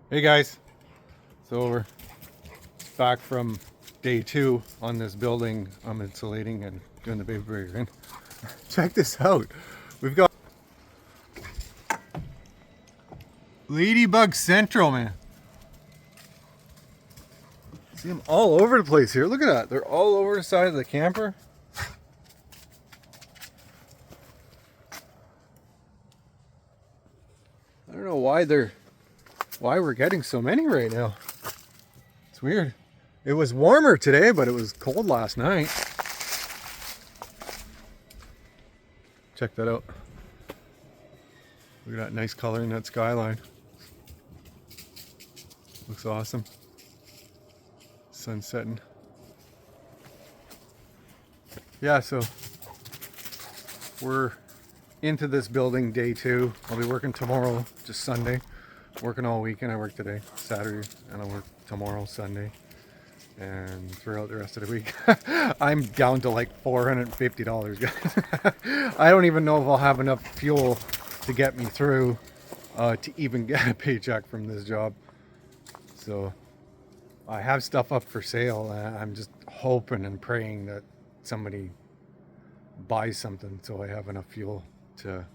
Hey guys, so we're back from day 2 on this building. I'm insulating and doing the baby breaker in. Check this out. We've got Ladybug Central, man. See them all over the place here. Look at that. They're all over the side of the camper. I don't know why we're getting so many right now. It's weird. It was warmer today, but it was cold last night. Check that out. Look at that nice color in that skyline. Looks awesome. Sun setting. Yeah, so we're into this building day 2. I'll be working tomorrow, just Sunday. Working all weekend. I work today, Saturday, and I work tomorrow, Sunday, and throughout the rest of the week. I'm down to like $450, guys. I don't even know if I'll have enough fuel to get me through to even get a paycheck from this job. So I have stuff up for sale, and I'm just hoping and praying that somebody buys something so I have enough fuel to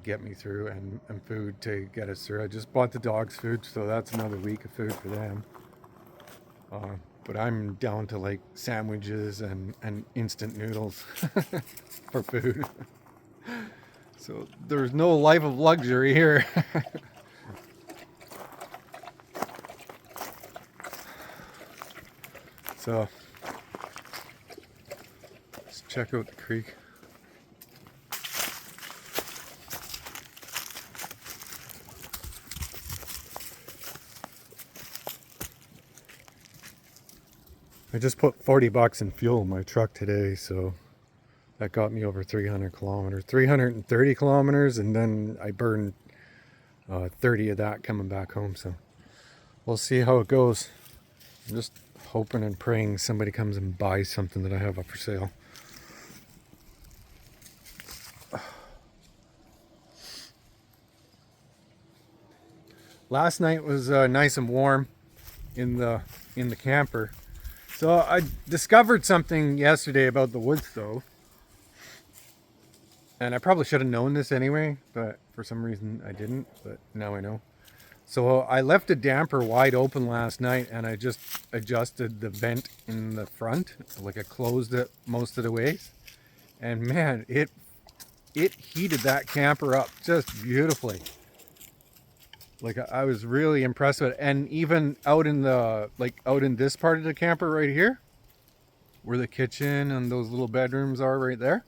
get me through, and food to get us through. I just bought the dogs food, so that's another week of food for them. But I'm down to like sandwiches and instant noodles for food. So there's no life of luxury here. So let's check out the creek. I just put $40 in fuel in my truck today, so that got me over 300 kilometers, 330 kilometers, and then I burned 30 of that coming back home. So we'll see how it goes. I'm just hoping and praying somebody comes and buys something that I have up for sale. Last night was nice and warm in the camper. So I discovered something yesterday about the wood stove. And I probably should have known this anyway, but for some reason I didn't, but now I know. So I left the damper wide open last night, and I just adjusted the vent in the front, like I closed it most of the ways. And man, it heated that camper up just beautifully. Like I was really impressed with it. And even out in this part of the camper right here, where the kitchen and those little bedrooms are right there,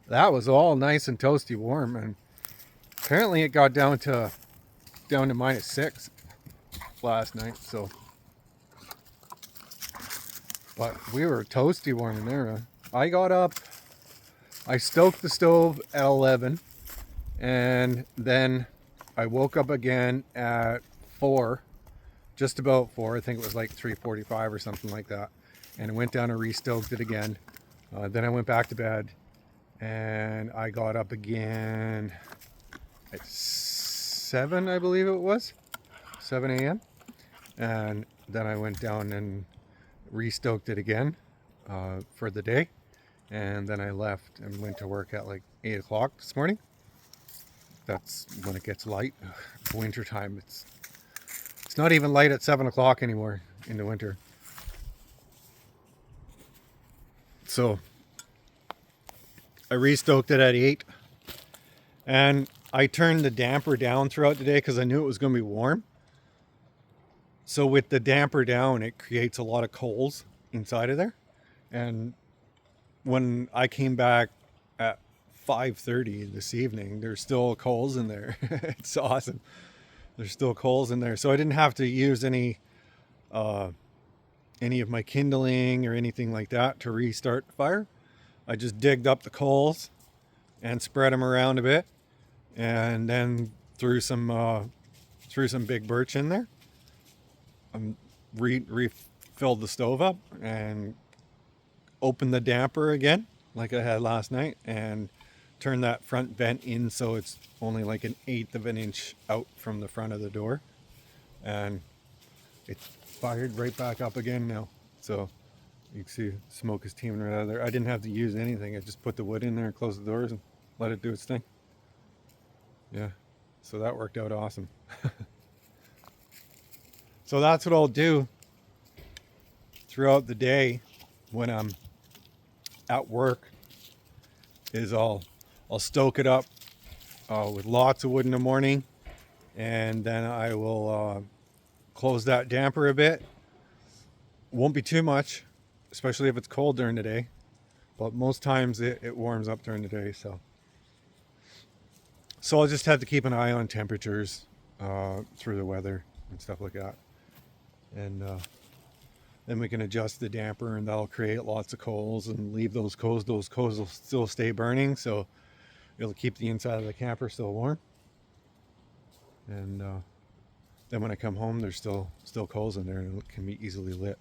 that was all nice and toasty warm. And apparently it got down to -6 last night. So, but we were toasty warm in there. I got up, I stoked the stove at 11, and then I woke up again at 4, just about 4. I think it was like 3:45 or something like that. And I went down and restoked it again. Then I went back to bed, and I got up again at 7, I believe it was, 7 a.m. And then I went down and restoked it again for the day. And then I left and went to work at like 8 o'clock this morning. That's when it gets light. Winter time, it's not even light at 7 o'clock anymore in the winter. So I restoked it at 8, and I turned the damper down throughout the day because I knew it was going to be warm. So with the damper down, it creates a lot of coals inside of there. And when I came back at 5:30 this evening, there's still coals in there. It's awesome. There's still coals in there. So I didn't have to use any of my kindling or anything like that to restart the fire. I just digged up the coals and spread them around a bit, and then threw some big birch in there. Refilled the stove up and opened the damper again like I had last night, and turned that front vent in so it's only like 1/8 of an inch out from the front of the door. and it's fired right back up again now. So you can see smoke is teeming right out of there. I didn't have to use anything. I just put the wood in there, closed the doors, and let it do its thing. Yeah, so that worked out awesome. So that's what I'll do throughout the day when I'm at work, is I'll stoke it up with lots of wood in the morning, and then I will close that damper a bit. Won't be too much, especially if it's cold during the day, but most times it warms up during the day. So I'll just have to keep an eye on temperatures through the weather and stuff like that, and then we can adjust the damper, and that'll create lots of coals and leave those coals. Those coals will still stay burning, so it'll keep the inside of the camper still warm. And then when I come home, there's still coals in there, and it can be easily lit.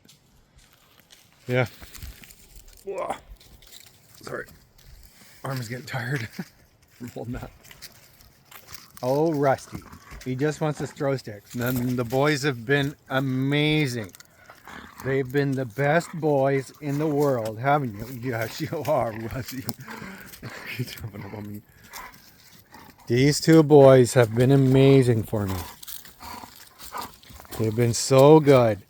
Yeah. Whoa. Sorry, arm is getting tired from holding that. Oh, Rusty, he just wants us throw sticks. And then the boys have been amazing. They've been the best boys in the world, haven't you? Yes, you are, Rusty. You're jumping up on me. These two boys have been amazing for me. They've been so good.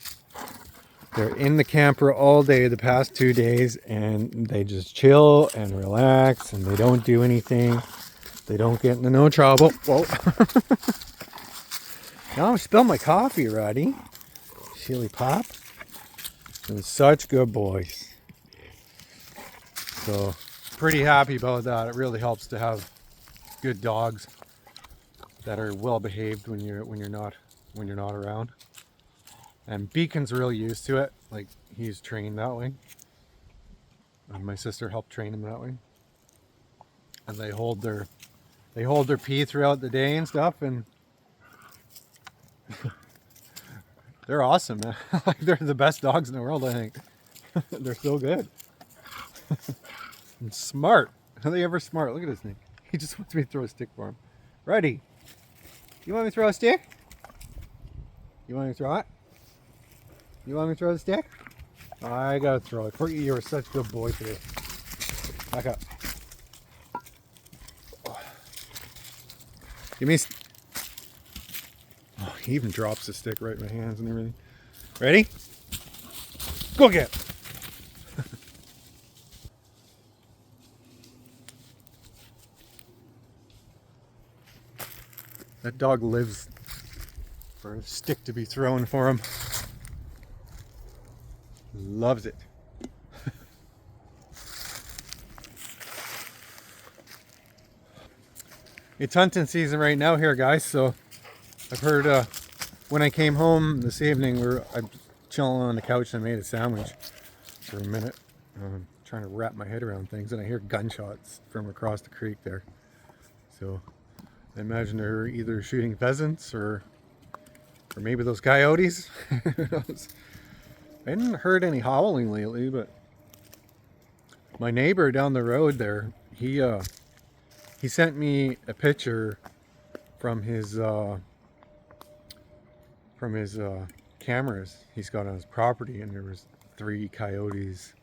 They're in the camper all day the past 2 days, and they just chill and relax, and they don't do anything. They don't get into no trouble. Whoa. Now I'm spilling my coffee, Roddy. Silly pop. And such good boys. So pretty happy about that. It really helps to have good dogs that are well behaved when you're not around. And Beacon's really used to it. Like, he's trained that way. And my sister helped train him that way. And they hold their pee throughout the day and stuff, and they're awesome, man. Like, they're the best dogs in the world, I think. They're so good. And smart. Are they ever smart? Look at this thing. He just wants me to throw a stick for him. Ready? You want me to throw a stick? You want me to throw it? You want me to throw the stick? I gotta throw it. Courtney, you were such a good boy today. Back up. Give me. Oh, he even drops the stick right in my hands and everything. Ready? Go get it. That dog lives for a stick to be thrown for him. Loves it. It's hunting season right now here, guys, so I've heard when I came home this evening, I'm chilling on the couch and I made a sandwich for a minute, trying to wrap my head around things, and I hear gunshots from across the creek there. So I imagine they're either shooting pheasants or maybe those coyotes. Who knows? I hadn't heard any howling lately, but my neighbor down the road there, he sent me a picture from his cameras he's got on his property, and there was 3 coyotes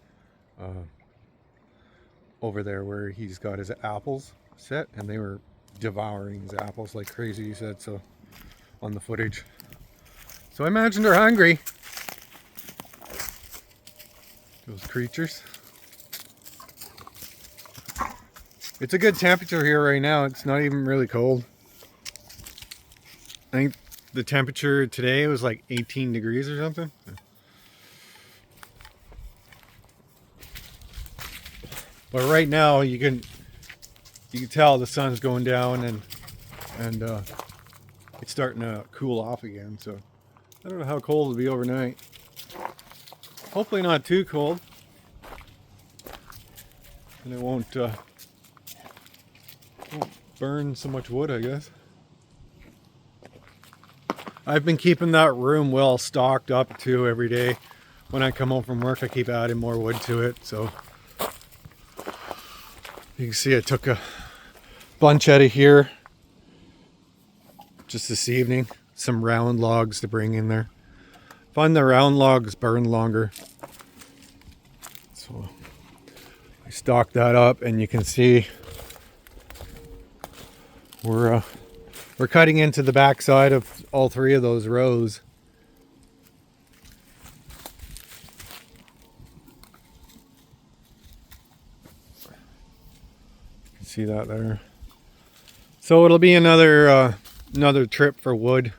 over there where he's got his apples set, and they were devouring his apples like crazy, he said, so on the footage. So I imagine they're hungry, those creatures. It's a good temperature here right now. It's not even really cold. I think the temperature today was like 18 degrees or something. But right now you can tell the sun's going down, and it's starting to cool off again. So I don't know how cold it'll be overnight. Hopefully not too cold, and it won't burn so much wood, I guess. I've been keeping that room well stocked up too every day. When I come home from work, I keep adding more wood to it. So you can see I took a bunch out of here just this evening. some round logs to bring in there. Find the round logs burn longer. So I stocked that up, and you can see we're cutting into the back side of all three of those rows. You can see that there. So it'll be another trip for wood.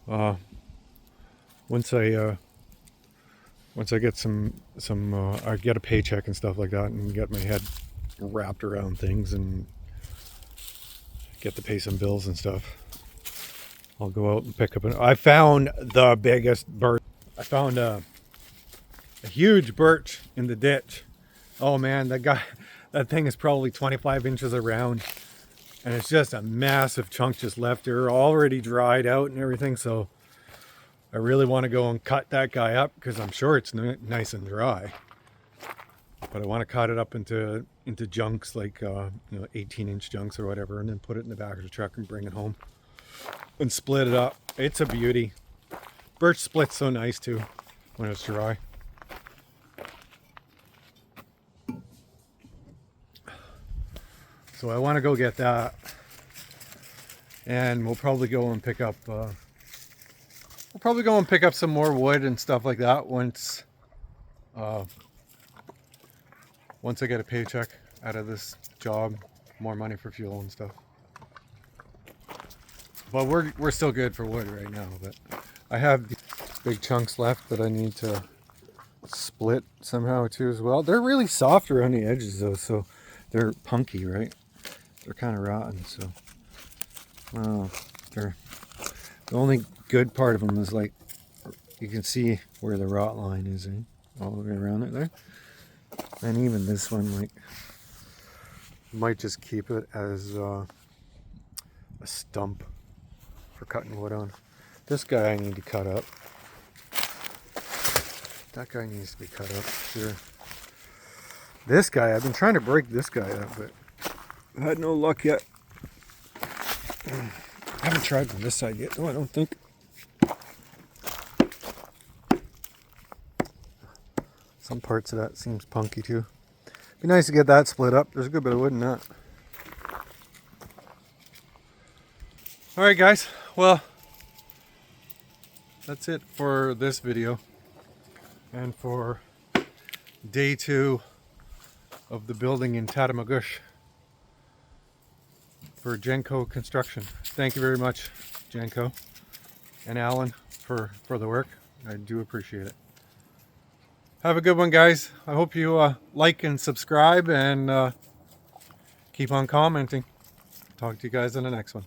Once I get I get a paycheck and stuff like that, and get my head wrapped around things and get to pay some bills and stuff, I'll go out and pick up I found the biggest birch. I found a huge birch in the ditch. Oh man, that thing is probably 25 inches around, and it's just a massive chunk just left there, already dried out and everything. So I really want to go and cut that guy up, because I'm sure it's nice and dry. But I want to cut it up into chunks, like 18-inch chunks or whatever, and then put it in the back of the truck and bring it home and split it up. It's a beauty. Birch splits so nice too when it's dry. So I want to go get that, and we'll probably go and pick up some more wood and stuff like that once I get a paycheck out of this job, more money for fuel and stuff. But we're still good for wood right now. But I have these big chunks left that I need to split somehow too as well. They're really soft around the edges though, so they're punky, right? They're kind of rotten. So they're the only good part of them is, like, you can see where the rot line is, all the way around it there. And even this one, like, might just keep it as a stump for cutting wood on. This guy I need to cut up. That guy needs to be cut up, sure. This guy, I've been trying to break this guy up, but I had no luck yet. I haven't tried from this side yet, no, I don't think. Some parts of that seems punky too. Be nice to get that split up. There's a good bit of wood in that. Alright guys, well, that's it for this video. And for day 2 of the building in Tatamagouche for Genco Construction. Thank you very much, Genco and Alan, for the work. I do appreciate it. Have a good one, guys. I hope you like and subscribe, and keep on commenting. Talk to you guys in the next one.